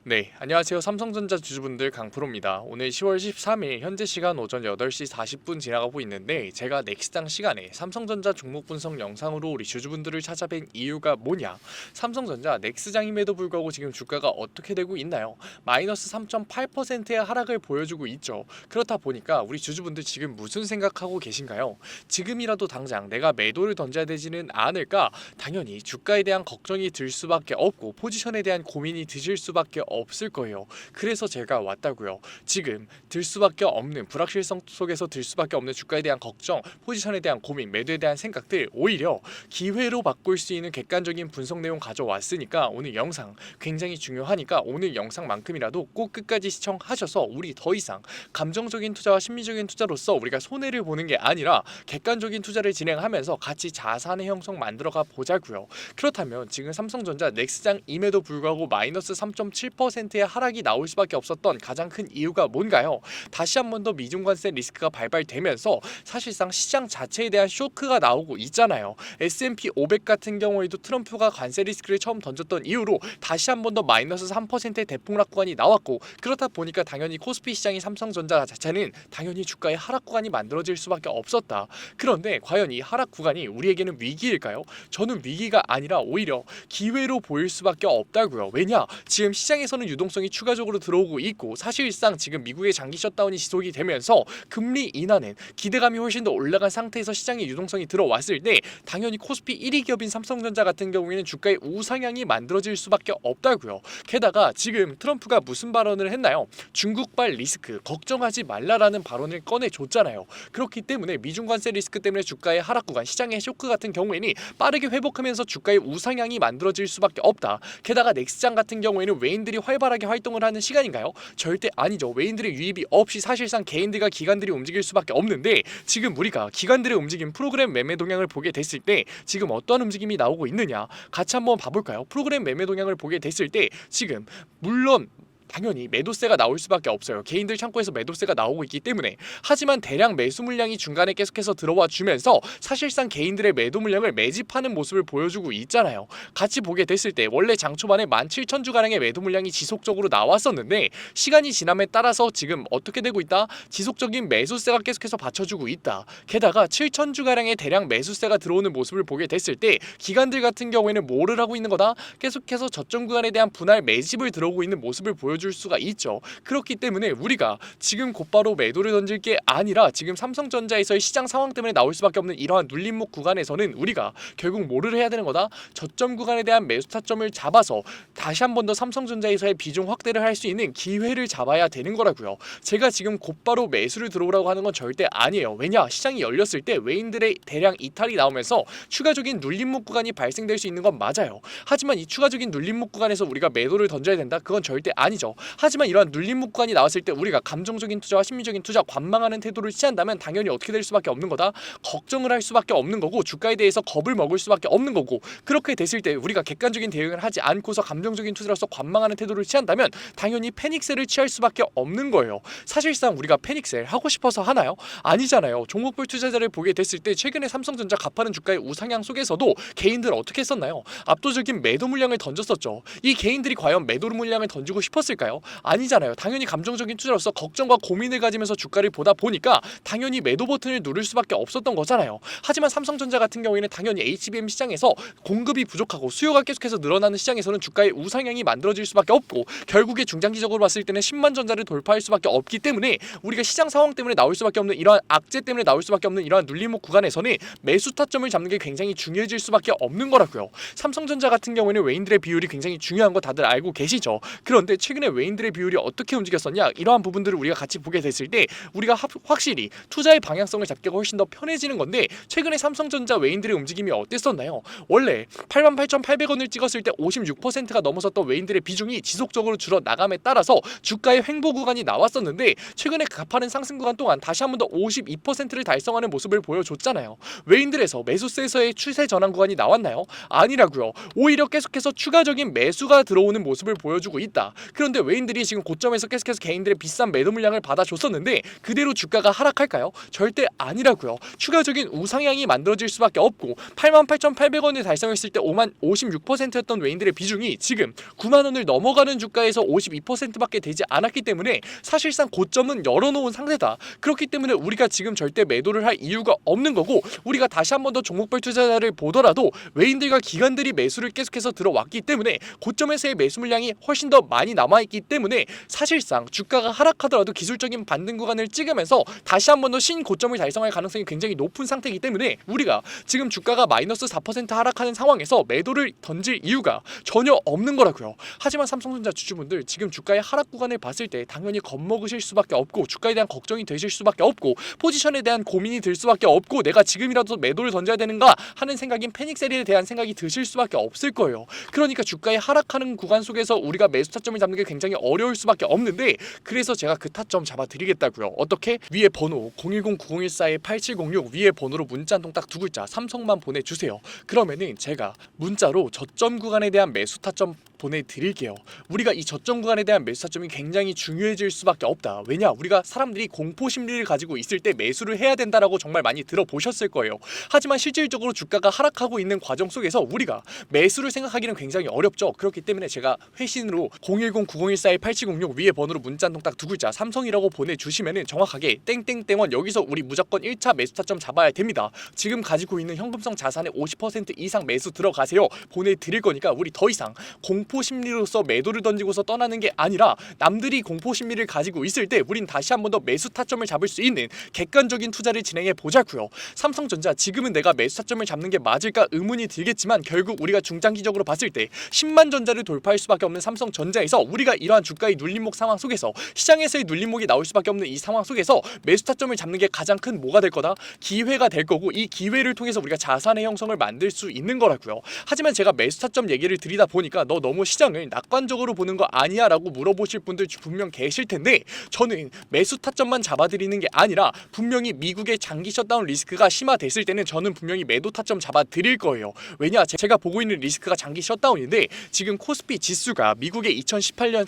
네, 안녕하세요. 삼성전자 주주분들 강프로입니다. 오늘 10월 13일 현재 시간 오전 8시 40분 지나가고 있는데 제가 넥스장 시간에 삼성전자 종목 분석 영상으로 우리 주주분들을 찾아뵌 이유가 뭐냐? 삼성전자 넥스장임에도 불구하고 지금 주가가 어떻게 되고 있나요? 마이너스 3.8%의 하락을 보여주고 있죠. 그렇다 보니까 우리 주주분들 지금 무슨 생각하고 계신가요? 지금이라도 당장 내가 매도를 던져야 되지는 않을까? 당연히 주가에 대한 걱정이 들 수밖에 없고 포지션에 대한 고민이 드실 수밖에 없을 거예요. 그래서 제가 왔다고요. 지금 들 수밖에 없는 불확실성 속에서 들 수밖에 없는 주가에 대한 걱정, 포지션에 대한 고민, 매도에 대한 생각들 오히려 기회로 바꿀 수 있는 객관적인 분석 내용 가져왔으니까 오늘 영상 굉장히 중요하니까 오늘 영상만큼이라도 꼭 끝까지 시청하셔서 우리 더 이상 감정적인 투자와 심리적인 투자로서 우리가 손해를 보는 게 아니라 객관적인 투자를 진행하면서 같이 자산의 형성 만들어가 보자고요. 그렇다면 지금 삼성전자 넥스장임에도 불구하고 마이너스 3.7%의 하락이 나올 수밖에 없었던 가장 큰 이유가 뭔가요? 다시 한 번 더 미중관세 리스크가 발발되면서 사실상 시장 자체에 대한 쇼크가 나오고 있잖아요. S&P 500 같은 경우에도 트럼프가 관세 리스크를 처음 던졌던 이후로 다시 한 번 더 마이너스 3%의 대폭락 구간이 나왔고 그렇다 보니까 당연히 코스피 시장이 삼성전자 자체는 당연히 주가의 하락 구간이 만들어질 수밖에 없었다. 그런데 과연 이 하락 구간이 우리에게는 위기일까요? 저는 위기가 아니라 오히려 기회로 보일 수밖에 없다고요. 왜냐? 지금 시장에서는 유동성이 추가적으로 들어오고 있고 사실상 지금 미국의 장기 셧다운이 지속이 되면서 금리 인하는 기대감이 훨씬 더 올라간 상태에서 시장에 유동성이 들어왔을 때 당연히 코스피 1위 기업인 삼성전자 같은 경우에는 주가의 우상향이 만들어질 수밖에 없다고요. 게다가 지금 트럼프가 무슨 발언을 했나요? 중국발 리스크 걱정하지 말라라는 발언을 꺼내줬잖아요. 그렇기 때문에 미중 관세 리스크 때문에 주가의 하락 구간, 시장의 쇼크 같은 경우에는 빠르게 회복하면서 주가의 우상향이 만들어질 수밖에 없다. 게다가 넥스장 같은 경우에는 외인들이 활발하게 활동을 하는 시간인가요? 절대 아니죠. 외인들의 유입이 없이 사실상 개인들과 기관들이 움직일 수밖에 없는데 지금 우리가 기관들의 움직임 프로그램 매매 동향을 보게 됐을 때 지금 어떠한 움직임이 나오고 있느냐 같이 한번 봐볼까요? 프로그램 매매 동향을 보게 됐을 때 지금 물론 당연히 매도세가 나올 수밖에 없어요. 개인들 창고에서 매도세가 나오고 있기 때문에. 하지만 대량 매수 물량이 중간에 계속해서 들어와 주면서 사실상 개인들의 매도 물량을 매집하는 모습을 보여주고 있잖아요. 같이 보게 됐을 때 원래 장 초반에 17,000주가량의 매도 물량이 지속적으로 나왔었는데 시간이 지남에 따라서 지금 어떻게 되고 있다? 지속적인 매수세가 계속해서 받쳐주고 있다. 게다가 7,000주가량의 대량 매수세가 들어오는 모습을 보게 됐을 때 기관들 같은 경우에는 뭐를 하고 있는 거다? 계속해서 저점 구간에 대한 분할 매집을 들어오고 있는 모습을 보여줄 수가 있죠. 그렇기 때문에 우리가 지금 곧바로 매도를 던질 게 아니라 지금 삼성전자에서의 시장 상황 때문에 나올 수밖에 없는 이러한 눌림목 구간에서는 우리가 결국 뭐를 해야 되는 거다? 저점 구간에 대한 매수 타점을 잡아서 다시 한 번 더 삼성전자에서의 비중 확대를 할 수 있는 기회를 잡아야 되는 거라고요. 제가 지금 곧바로 매수를 들어오라고 하는 건 절대 아니에요. 왜냐? 시장이 열렸을 때 외인들의 대량 이탈이 나오면서 추가적인 눌림목 구간이 발생될 수 있는 건 맞아요. 하지만 이 추가적인 눌림목 구간에서 우리가 매도를 던져야 된다? 그건 절대 아니죠. 하지만 이러한 눌림목 구간이 나왔을 때 우리가 감정적인 투자와 심리적인 투자, 관망하는 태도를 취한다면 당연히 어떻게 될 수밖에 없는 거다? 걱정을 할 수밖에 없는 거고 주가에 대해서 겁을 먹을 수밖에 없는 거고 그렇게 됐을 때 우리가 객관적인 대응을 하지 않고서 감정적인 투자로서 관망하는 태도를 취한다면 당연히 패닉셀을 취할 수밖에 없는 거예요. 사실상 우리가 패닉셀 하고 싶어서 하나요? 아니잖아요. 종목별 투자자를 보게 됐을 때 최근에 삼성전자 가파른 주가의 우상향 속에서도 개인들 어떻게 했었나요? 압도적인 매도 물량을 던졌었죠. 이 개인들이 과연 매도 물량을 던지고 싶었을까요? 아니잖아요. 당연히 감정적인 투자로서 걱정과 고민을 가지면서 주가를 보다 보니까 당연히 매도 버튼을 누를 수밖에 없었던 거잖아요. 하지만 삼성전자 같은 경우에는 당연히 HBM 시장에서 공급이 부족하고 수요가 계속해서 늘어나는 시장에서는 주가의 우상향이 만들어질 수밖에 없고 결국에 중장기적으로 봤을 때는 10만 전자를 돌파할 수밖에 없기 때문에 우리가 시장 상황 때문에 나올 수밖에 없는 이러한 악재 때문에 나올 수밖에 없는 이러한 눌림목 구간에서는 매수 타점을 잡는 게 굉장히 중요해질 수밖에 없는 거라고요. 삼성전자 같은 경우에는 외인들의 비율이 굉장히 중요한 거 다들 알고 계시죠. 그런데 최근에 외인들의 비율이 어떻게 움직였었냐? 이러한 부분들을 우리가 같이 보게 됐을 때 우리가 확실히 투자의 방향성을 잡기가 훨씬 더 편해지는 건데 최근에 삼성전자 외인들의 움직임이 어땠었나요? 원래 88,800원을 찍었을 때 56%가 넘어섰던 외인들의 비중이 지속적으로 줄어나감에 따라서 주가의 횡보 구간이 나왔었는데 최근에 가파른 상승 구간 동안 다시 한 번 더 52%를 달성하는 모습을 보여줬잖아요. 외인들에서 매수세에서의 추세 전환 구간이 나왔나요? 아니라고요. 오히려 계속해서 추가적인 매수가 들어오는 모습을 보여주고 있다. 그런데 그런데 외인들이 지금 고점에서 계속해서 개인들의 비싼 매도 물량을 받아줬었는데 그대로 주가가 하락할까요? 절대 아니라고요. 추가적인 우상향이 만들어질 수밖에 없고 88,800원을 달성했을 때 56%였던 외인들의 비중이 지금 9만원을 넘어가는 주가에서 52%밖에 되지 않았기 때문에 사실상 고점은 열어놓은 상태다. 그렇기 때문에 우리가 지금 절대 매도를 할 이유가 없는 거고, 우리가 다시 한 번 더 종목별 투자자를 보더라도 외인들과 기관들이 매수를 계속해서 들어왔기 때문에 고점에서의 매수 물량이 훨씬 더 많이 남아있기 때문에 사실상 주가가 하락하더라도 기술적인 반등 구간을 찍으면서 다시 한 번 더 신고점을 달성할 가능성이 굉장히 높은 상태이기 때문에 우리가 지금 주가가 마이너스 4% 하락하는 상황에서 매도를 던질 이유가 전혀 없는 거라고요. 하지만 삼성전자 주주분들, 지금 주가의 하락 구간을 봤을 때 당연히 겁먹으실 수밖에 없고, 주가에 대한 걱정이 되실 수밖에 없고, 포지션에 대한 고민이 들 수밖에 없고, 내가 지금이라도 매도를 던져야 되는가 하는 생각인 패닉셀에 대한 생각이 드실 수밖에 없을 거예요. 그러니까 주가의 하락하는 구간 속에서 우리가 매수 타점을 잡는 게 굉장히 어려울 수밖에 없는데, 그래서 제가 그 타점 잡아드리겠다고요. 어떻게? 위에 번호 010-9014-8706 위에 번호로 문자 한 통 딱 두 글자 삼성만 보내주세요. 그러면은 제가 문자로 저점 구간에 대한 매수 타점 보내드릴게요. 우리가 이 저점 구간에 대한 매수 타점이 굉장히 중요해질 수밖에 없다. 왜냐? 우리가 사람들이 공포 심리를 가지고 있을 때 매수를 해야 된다라고 정말 많이 들어보셨을 거예요. 하지만 실질적으로 주가가 하락하고 있는 과정 속에서 우리가 매수를 생각하기는 굉장히 어렵죠. 그렇기 때문에 제가 회신으로 010-9014-8706 위에 번호로 문자 한 통 딱 두 글자 삼성이라고 보내주시면은 정확하게 땡땡땡원 여기서 우리 무조건 1차 매수 타점 잡아야 됩니다. 지금 가지고 있는 현금성 자산의 50% 이상 매수 들어가세요. 보내드릴 거니까 우리 더 이상 공포 심리로서 매도를 던지고서 떠나는 게 아니라, 남들이 공포 심리를 가지고 있을 때 우린 다시 한 번 더 매수 타점을 잡을 수 있는 객관적인 투자를 진행해 보자고요. 삼성전자 지금은 내가 매수 타점을 잡는 게 맞을까 의문이 들겠지만, 결국 우리가 중장기적으로 봤을 때 10만 전자를 돌파할 수밖에 없는 삼성전자에서 우리가 이러한 주가의 눌림목 상황 속에서, 시장에서의 눌림목이 나올 수밖에 없는 이 상황 속에서 매수 타점을 잡는 게 가장 큰 뭐가 될 거다? 기회가 될 거고, 이 기회를 통해서 우리가 자산의 형성을 만들 수 있는 거라고요. 하지만 제가 매수 타점 얘기를 드리다 보니까 너 너무 시장을 낙관적으로 보는 거 아니야? 라고 물어보실 분들 분명 계실 텐데, 저는 매수 타점만 잡아드리는 게 아니라 분명히 미국의 장기 셧다운 리스크가 심화됐을 때는 저는 분명히 매도 타점 잡아드릴 거예요. 왜냐? 제가 보고 있는 리스크가 장기 셧다운인데, 지금 코스피 지수가 미국의 2018년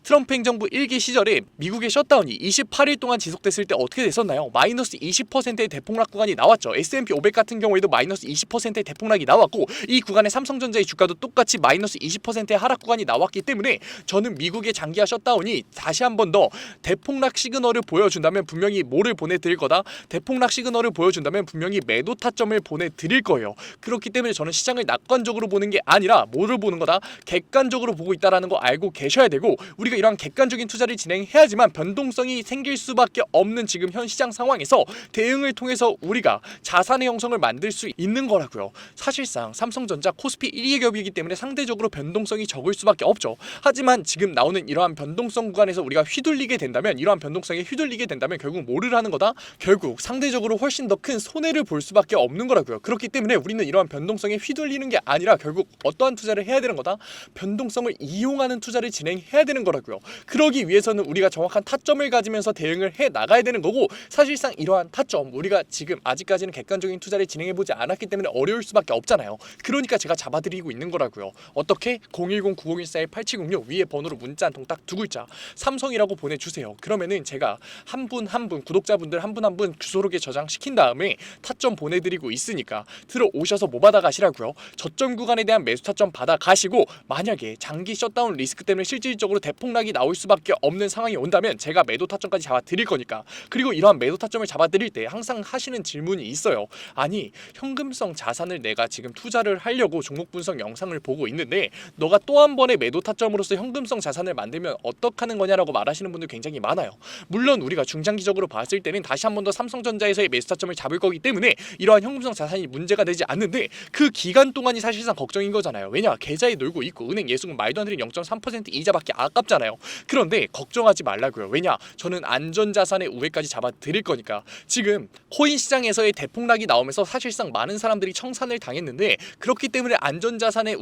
트럼프 행정부 1기 시절에 미국의 셧다운이 28일 동안 지속됐을 때 어떻게 됐었나요? 마이너스 20%의 대폭락 구간이 나왔죠. S&P 500 같은 경우에도 마이너스 20%의 대폭락이 나왔고, 이 구간에 삼성전자의 주가도 똑같이 마이너스 20%의 하락 구간이 나왔기 때문에 저는 미국의 장기화 셧다운이 다시 한 번 더 대폭락 시그널을 보여준다면 분명히 뭐를 보내드릴 거다? 대폭락 시그널을 보여준다면 분명히 매도 타점을 보내드릴 거예요. 그렇기 때문에 저는 시장을 낙관적으로 보는 게 아니라 뭐를 보는 거다? 객관적으로 보고 있다라는 거 알고 계셔야 되고, 우리가 이러한 객관적인 투자를 진행해야지만 변동성이 생길 수밖에 없는 지금 현 시장 상황에서 대응을 통해서 우리가 자산의 형성을 만들 수 있는 거라고요. 사실상 삼성전자 코스피 1위 기업이기 때문에 상대적으로 변동성이 적을 수밖에 없죠. 하지만 지금 나오는 이러한 변동성 구간에서 우리가 휘둘리게 된다면, 이러한 변동성에 휘둘리게 된다면 결국 뭐를 하는 거다? 결국 상대적으로 훨씬 더 큰 손해를 볼 수밖에 없는 거라고요. 그렇기 때문에 우리는 이러한 변동성에 휘둘리는 게 아니라 결국 어떠한 투자를 해야 되는 거다? 변동성을 이용하는 투자를 진행해야 되는 거라고요. 그러기 위해서는 우리가 정확한 타점을 가지면서 대응을 해 나가야 되는 거고, 사실상 이러한 타점 우리가 지금 아직까지는 객관적인 투자를 진행해보지 않았기 때문에 어려울 수밖에 없잖아요. 그러니까 제가 잡아드리고 있는 거라고요. 어떻게? 010-9014-8706 위에 번호로 문자 한 통 딱 두 글자 삼성이라고 보내주세요. 그러면은 제가 한 분 한 분, 구독자분들 한 분 한 분 주소록에 저장시킨 다음에 타점 보내드리고 있으니까 들어오셔서 뭐 받아가시라고요. 저점 구간에 대한 매수 타점 받아가시고, 만약에 장기 셧다운 리스크 때문에 실질적으로 대폭락이 나올 수밖에 없는 상황이 온다면 제가 매도 타점까지 잡아드릴 거니까. 그리고 이러한 매도 타점을 잡아드릴 때 항상 하시는 질문이 있어요. 아니, 현금성 자산을 내가 지금 투자를 하려고 종목 분석 영상을 보고 있는데 너가 또 한 번의 매도 타점으로서 현금성 자산을 만들면 어떡하는 거냐라고 말하시는 분들 굉장히 많아요. 물론 우리가 중장기적으로 봤을 때는 다시 한 번 더 삼성전자에서의 매수 타점을 잡을 거기 때문에 이러한 현금성 자산이 문제가 되지 않는데, 그 기간 동안이 사실상 걱정인 거잖아요. 왜냐? 계좌에 놀고 있고 은행 예수금 말도 안 되는 0.3% 이자밖에 아깝잖아요. 그런데 걱정하지 말라고요. 왜냐? 저는 안전자산의 우회까지 잡아드릴 거니까. 지금 코인 시장에서의 대폭락이 나오면서 사실상 많은 사람들이 청산을 당했는데, 그렇기 때문에 안전자산의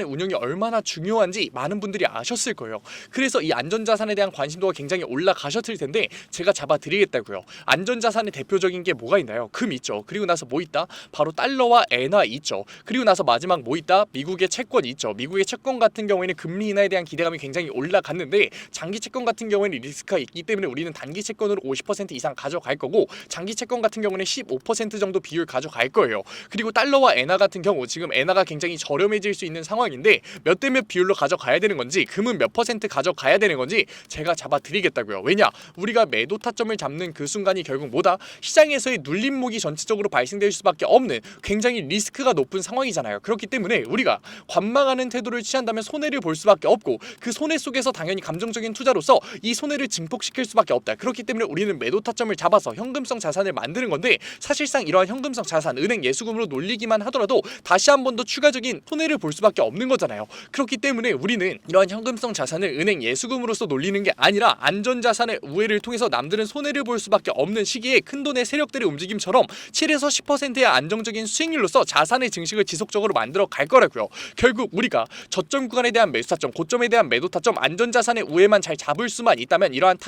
운용이 얼마나 중요한지 많은 분들이 아셨을 거예요. 그래서 이 안전자산에 대한 관심도가 굉장히 올라가셨을 텐데 제가 잡아드리겠다고요. 안전자산의 대표적인 게 뭐가 있나요? 금 있죠. 그리고 나서 뭐 있다? 바로 달러와 엔화 있죠. 그리고 나서 마지막 뭐 있다? 미국의 채권 있죠. 미국의 채권 같은 경우에는 금리 인하에 대한 기대감이 굉장히 올라갔는데 장기 채권 같은 경우에는 리스크가 있기 때문에 우리는 단기 채권으로 50% 이상 가져갈 거고 장기 채권 같은 경우는 15% 정도 비율 가져갈 거예요. 그리고 달러와 엔화 같은 경우 지금 엔화가 굉장히 저렴해질 수 있는 상황인데 몇 대 몇 비율로 가져가야 되는 건지 금은 몇 퍼센트 가져가야 되는 건지 제가 잡아드리겠다고요. 왜냐? 우리가 매도 타점을 잡는 그 순간이 결국 뭐다? 시장에서의 눌림목이 전체적으로 발생될 수밖에 없는 굉장히 리스크가 높은 상황이잖아요. 그렇기 때문에 우리가 관망하는 태도를 취한다면 손해를 볼 수밖에 없고 그 손해 속에서 당연히 감정적인 투자로서 이 손해를 증폭시킬 수밖에 없다. 그렇기 때문에 우리는 매도 타점을 잡아서 현금성 자산을 만드는 건데 사실상 이러한 현금성 자산, 은행 예수금으로 놀리기만 하더라도 다시 한 번 더 추가적인 손해를 볼 수밖에 없는 거잖아요. 그렇기 때문에 우리는 이러한 현금성 자산을 은행 예수금으로서 놀리는 게 아니라 안전자산의 우회를 통해서 남들은 손해를 볼 수밖에 없는 시기에 큰돈의 세력들의 움직임처럼 7에서 10%의 안정적인 수익률로서 자산의 증식을 지속적으로 만들어 갈 거라고요. 결국 우리가 저점 구간에 대한 매수 타점, 고점에 대한 매도 타점, 안전자산의 우회만 잘 잡을 수만 있다면 이러한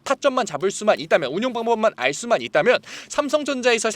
타점만 잡을 수만 있다면 운용 방법만 알 수만 있다면 삼성전자에서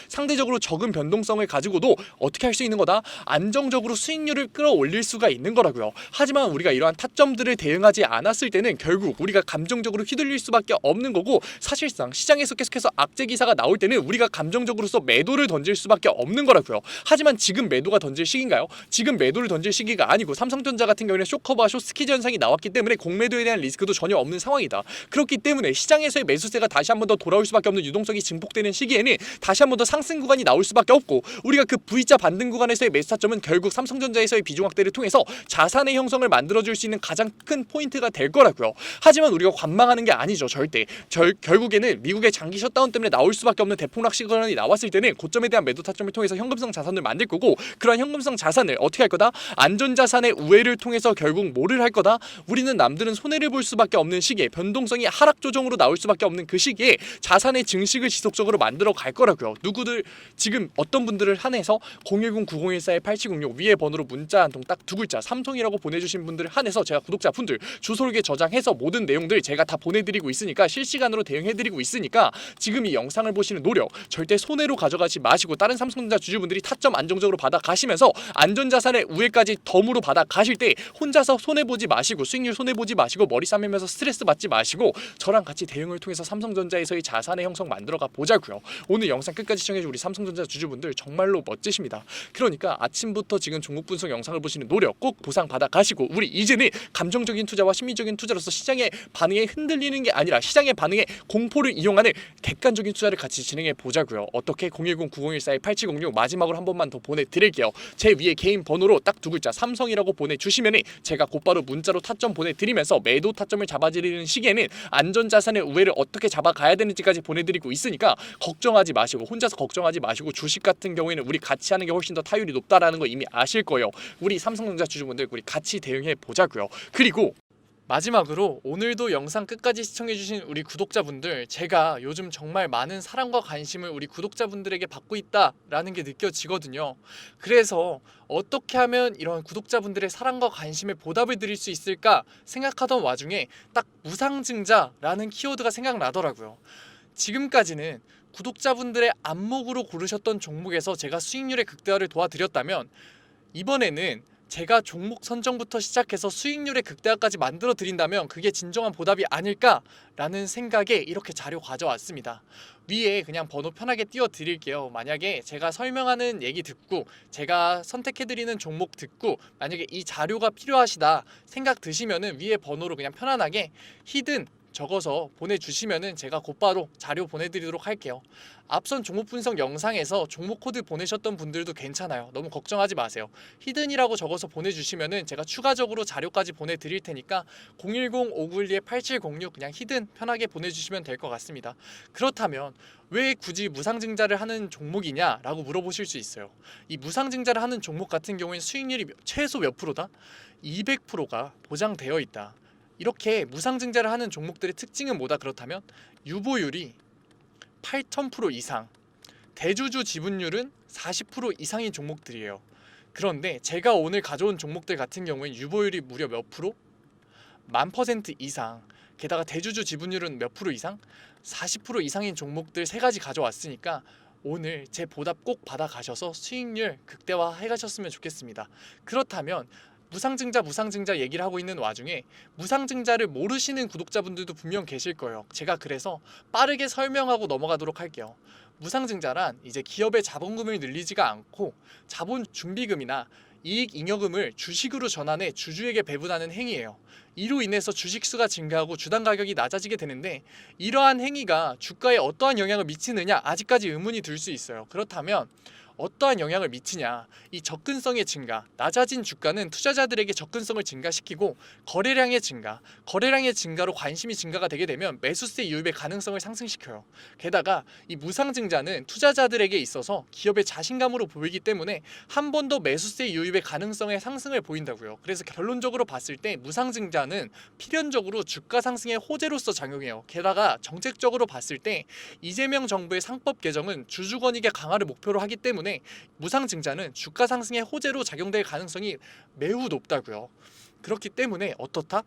상대적으로 적은 변동성을 가지고도 어떻게 할 수 있는 거다? 안정적으로 수익률을 끌어올릴 수가 있는 거라고요. 하지만 우리가 이러한 타점들을 대응하지 않았을 때는 결국 우리가 감정적으로 휘둘릴 수밖에 없는 거고 사실상 시장에서 계속해서 악재 기사가 나올 때는 우리가 감정적으로서 매도를 던질 수밖에 없는 거라고요. 하지만 지금 매도가 던질 시기인가요? 지금 매도를 던질 시기가 아니고 삼성전자 같은 경우에는 쇼커버와 쇼스퀴즈 현상이 나왔기 때문에 공매도에 대한 리스크도 전혀 없는 상황이다. 그렇기 때문에 시장에서의 매수세가 다시 한 번 더 돌아올 수밖에 없는 유동성이 증폭되는 시기에는 다시 한 번 더 상승 구간이 나올 수밖에 없고 우리가 그 V자 반등 구간에서의 매수 타점은 결국 삼성전자에서의 비중 확대를 통해서 자산의 형성을 만들어줄 수 있는 가장 큰 포인트가 될 거라고요. 하지만 우리가 관망하는 게 아니죠. 절대. 결국에는 미국의 장기 셧다운 때문에 나올 수밖에 없는 대폭락 시그널이 나왔을 때는 고점에 대한 매도 타점을 통해서 현금성 자산을 만들 거고 그러한 현금성 자산을 어떻게 할 거다? 안전자산의 우회를 통해서 결국 뭐를 할 거다? 우리는 남들은 손해를 볼 수밖에 없는 시기에 변동성이 하락 조정으로 나올 수밖에 없는 그 시기에 자산의 증식을 지속적으로 만들어 갈 거라고요. 누구들 지금 어떤 분들을 한해서 010-9014-8706 위에 번호로 문자 한 통 딱 두 글자 삼성이라고 보내주신 분들을 한해서 제가 구독자분들 주소록에 저장해서 모든 내용들 제가 다 보내드리고 있으니까 실시간으로 대응해드리고 있으니까 지금 이 영상을 보시는 노력 절대 손해로 가져가지 마시고 다른 삼성전자 주주분들이 타점 안정적으로 받아 가시면서 안전자산의 우회까지 덤으로 받아 가실 때 혼자서 손해보지 마시고 수익률 손해보지 마시고 머리 싸매면서 스트레스 받지 마시고 저랑 같이 대응을 통해서 삼성전자에서의 자산의 형성 만들어가 보자고요. 오늘 영상 끝까지 시청해주신 우리 삼성전자 주주분들 정말로 멋지십니다. 그러니까 아침부터 지금 종목 분석 영상을 보시는 노력 꼭 보상 받아 가시고 우리 이제는 감정적인 투자와 심리적인 투자로서 시장의 반응에 흔들리는 게 아니라 시장의 반응에 공포를 이용하는 객관적인 투자를 같이 진행해 보자고요. 어떻게 010-9014-8706 마지막으로 한 번만 더 보내드릴게요. 제 위에 개인 번호로 딱 두 글자 삼성이라고 보내주시면 제가 곧바로 문자로 타점 보내드리면서 매도 타점을 잡아드리는 시기에는 안전자산의 우회를 어떻게 잡아가야 되는지까지 보내드리고 있으니까 걱정하지 마시고 혼자서 걱정하지 마시고 주식 같은 경우에는 우리 같이 하는 게 훨씬 더 타율이 높다라는 거 이미 아실 거예요. 우리 삼성전자 주주분들 우리 같이 대응해 보자고요. 그리고 마지막으로 오늘도 영상 끝까지 시청해주신 우리 구독자분들 제가 요즘 정말 많은 사랑과 관심을 우리 구독자분들에게 받고 있다라는 게 느껴지거든요. 그래서 어떻게 하면 이런 구독자분들의 사랑과 관심에 보답을 드릴 수 있을까 생각하던 와중에 딱 무상증자라는 키워드가 생각나더라고요. 지금까지는 구독자분들의 안목으로 고르셨던 종목에서 제가 수익률의 극대화를 도와드렸다면 이번에는 제가 종목 선정부터 시작해서 수익률의 극대화까지 만들어 드린다면 그게 진정한 보답이 아닐까라는 생각에 이렇게 자료 가져왔습니다. 위에 그냥 번호 편하게 띄워 드릴게요. 만약에 제가 설명하는 얘기 듣고 제가 선택해 드리는 종목 듣고 만약에 이 자료가 필요하시다 생각 드시면은 위에 번호로 그냥 편안하게 히든 적어서 보내주시면은 제가 곧바로 자료 보내드리도록 할게요. 앞선 종목 분석 영상에서 종목 코드 보내셨던 분들도 괜찮아요. 너무 걱정하지 마세요. 히든이라고 적어서 보내주시면은 제가 추가적으로 자료까지 보내드릴 테니까 010-5912-8706 그냥 히든 편하게 보내주시면 될 것 같습니다. 그렇다면 왜 굳이 무상증자를 하는 종목이냐 라고 물어보실 수 있어요. 이 무상증자를 하는 종목 같은 경우에는 수익률이 최소 몇 프로다? 200%가 보장되어 있다. 이렇게 무상증자를 하는 종목들의 특징은 뭐다 그렇다면 유보율이 8,000% 이상, 대주주 지분율은 40% 이상인 종목들이에요. 그런데 제가 오늘 가져온 종목들 같은 경우엔 유보율이 무려 몇 프로? 1000% 이상, 게다가 대주주 지분율은 몇 프로 이상? 40% 이상인 종목들 3가지 가져왔으니까 오늘 제 보답 꼭 받아가셔서 수익률 극대화해 가셨으면 좋겠습니다. 그렇다면 무상증자 얘기를 하고 있는 와중에 무상증자를 모르시는 구독자분들도 분명 계실 거예요. 제가 그래서 빠르게 설명하고 넘어가도록 할게요. 무상증자란 이제 기업의 자본금을 늘리지가 않고 자본 준비금이나 이익 잉여금을 주식으로 전환해 주주에게 배분하는 행위예요. 이로 인해서 주식수가 증가하고 주당 가격이 낮아지게 되는데, 이러한 행위가 주가에 어떠한 영향을 미치느냐 아직까지 의문이 들 수 있어요. 그렇다면 어떠한 영향을 미치냐, 이 접근성의 증가, 낮아진 주가는 투자자들에게 접근성을 증가시키고 거래량의 증가로 관심이 증가가 되게 되면 매수세 유입의 가능성을 상승시켜요. 게다가 이 무상증자는 투자자들에게 있어서 기업의 자신감으로 보이기 때문에 한 번 더 매수세 유입의 가능성의 상승을 보인다고요. 그래서 결론적으로 봤을 때 무상증자는 필연적으로 주가 상승의 호재로서 작용해요. 게다가 정책적으로 봤을 때 이재명 정부의 상법 개정은 주주권익의 강화를 목표로 하기 때문에 무상증자는 주가 상승의 호재로 작용될 가능성이 매우 높다고요. 그렇기 때문에 어떻다?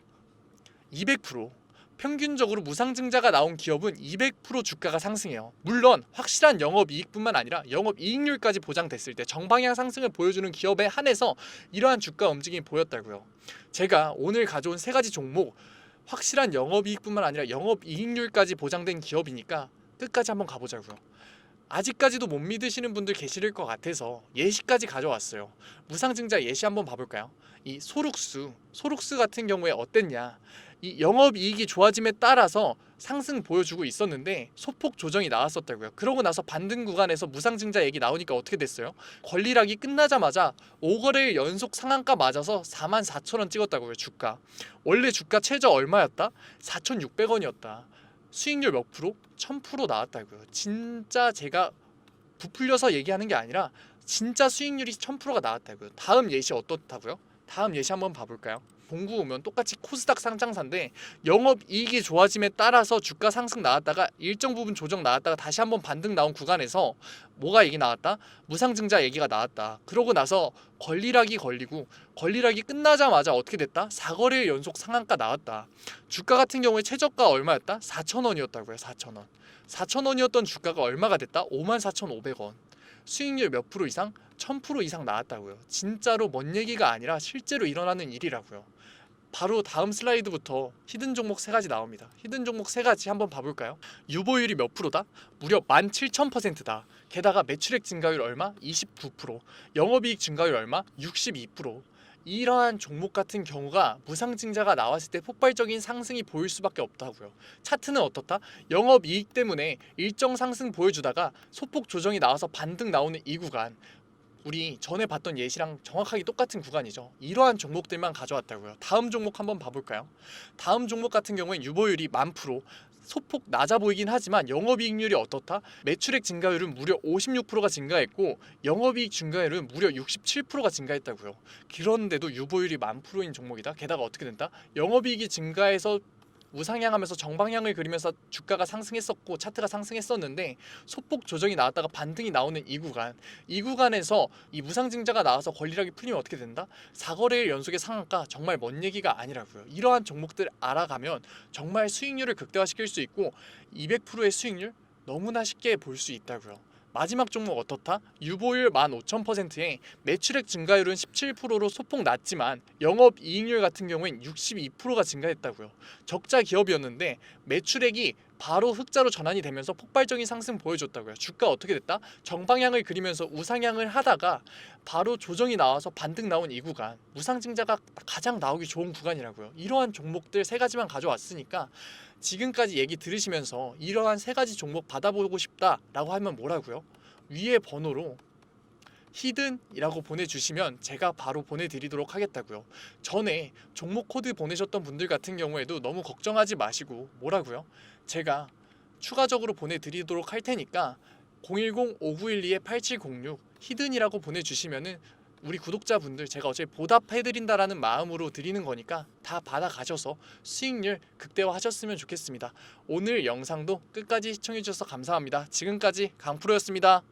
200% 평균적으로 무상증자가 나온 기업은 200% 주가가 상승해요. 물론 확실한 영업이익뿐만 아니라 영업이익률까지 보장됐을 때 정방향 상승을 보여주는 기업에 한해서 이러한 주가 움직임이 보였다고요. 제가 오늘 가져온 3가지 종목, 확실한 영업이익뿐만 아니라 영업이익률까지 보장된 기업이니까 끝까지 한번 가보자고요. 아직까지도 못 믿으시는 분들 계실 것 같아서 예시까지 가져왔어요. 무상증자 예시 한번 봐볼까요? 이 소룩스 같은 경우에 어땠냐, 이 영업이익이 좋아짐에 따라서 상승 보여주고 있었는데 소폭 조정이 나왔었다고요. 그러고 나서 반등 구간에서 무상증자 얘기 나오니까 어떻게 됐어요? 권리락이 끝나자마자 5거래일 연속 상한가 맞아서 44,000원 찍었다고요. 주가 원래 주가 최저 얼마였다? 4,600원이었다. 수익률 몇 프로? 1000% 나왔다고요. 진짜 제가 부풀려서 얘기하는 게 아니라 진짜 수익률이 1000%가 나왔다고요. 다음 예시 어떻다고요? 다음 예시 한번 봐볼까요? 공구 오면 똑같이 코스닥 상장사인데 영업이익이 좋아짐에 따라서 주가 상승 나왔다가 일정 부분 조정 나왔다가 다시 한번 반등 나온 구간에서 뭐가 얘기 나왔다? 무상증자 얘기가 나왔다. 그러고 나서 권리락이 걸리고 권리락이 끝나자마자 어떻게 됐다? 4거래일 연속 상한가 나왔다. 주가 같은 경우에 최저가 얼마였다? 4,000원이었다고요. 4,000원. 4,000원이었던 주가가 얼마가 됐다? 54,500원. 수익률 몇 프로 이상? 1000% 이상 나왔다고요. 진짜로 먼 얘기가 아니라 실제로 일어나는 일이라고요. 바로 다음 슬라이드부터 히든 종목 3가지 나옵니다. 히든 종목 3가지 한번 봐볼까요? 유보율이 몇 프로다? 무려 17,000%다. 게다가 매출액 증가율 얼마? 29%. 영업이익 증가율 얼마? 62%. 이러한 종목 같은 경우가 무상증자가 나왔을 때 폭발적인 상승이 보일 수밖에 없다고요. 차트는 어떻다? 영업이익 때문에 일정 상승 보여주다가 소폭 조정이 나와서 반등 나오는 이 구간, 우리 전에 봤던 예시랑 정확하게 똑같은 구간이죠. 이러한 종목들만 가져왔다고요. 다음 종목 한번 봐볼까요? 다음 종목 같은 경우엔 유보율이 10,000%, 소폭 낮아 보이긴 하지만 영업이익률이 어떻다? 매출액 증가율은 무려 56%가 증가했고 영업이익 증가율은 무려 67%가 증가했다고요. 그런데도 유보율이 10,000%인 종목이다. 게다가 어떻게 된다? 영업이익이 증가해서 우상향하면서 정방향을 그리면서 주가가 상승했었고 차트가 상승했었는데 소폭 조정이 나왔다가 반등이 나오는 이 구간에서 이 무상증자가 나와서 권리락이 풀리면 어떻게 된다? 4거래일 연속의 상한가, 정말 먼 얘기가 아니라고요. 이러한 종목들 알아가면 정말 수익률을 극대화시킬 수 있고 200%의 수익률 너무나 쉽게 볼 수 있다고요. 마지막 종목 어떻다? 유보율 15,000%에 매출액 증가율은 17%로 소폭 낮지만 영업이익률 같은 경우엔 62%가 증가했다고요. 적자 기업이었는데 매출액이 바로 흑자로 전환이 되면서 폭발적인 상승 보여줬다고요. 주가 어떻게 됐다? 정방향을 그리면서 우상향을 하다가 바로 조정이 나와서 반등 나온 이 구간, 무상증자가 가장 나오기 좋은 구간이라고요. 이러한 종목들 3가지만 가져왔으니까 지금까지 얘기 들으시면서 이러한 3가지 종목 받아보고 싶다라고 하면 뭐라고요? 위에 번호로 히든이라고 보내주시면 제가 바로 보내드리도록 하겠다고요. 전에 종목 코드 보내셨던 분들 같은 경우에도 너무 걱정하지 마시고 뭐라고요? 제가 추가적으로 보내드리도록 할 테니까 010-5912-8706 히든이라고 보내주시면은 우리 구독자분들 제가 어차피 보답해드린다라는 마음으로 드리는 거니까 다 받아가셔서 수익률 극대화하셨으면 좋겠습니다. 오늘 영상도 끝까지 시청해주셔서 감사합니다. 지금까지 강프로였습니다.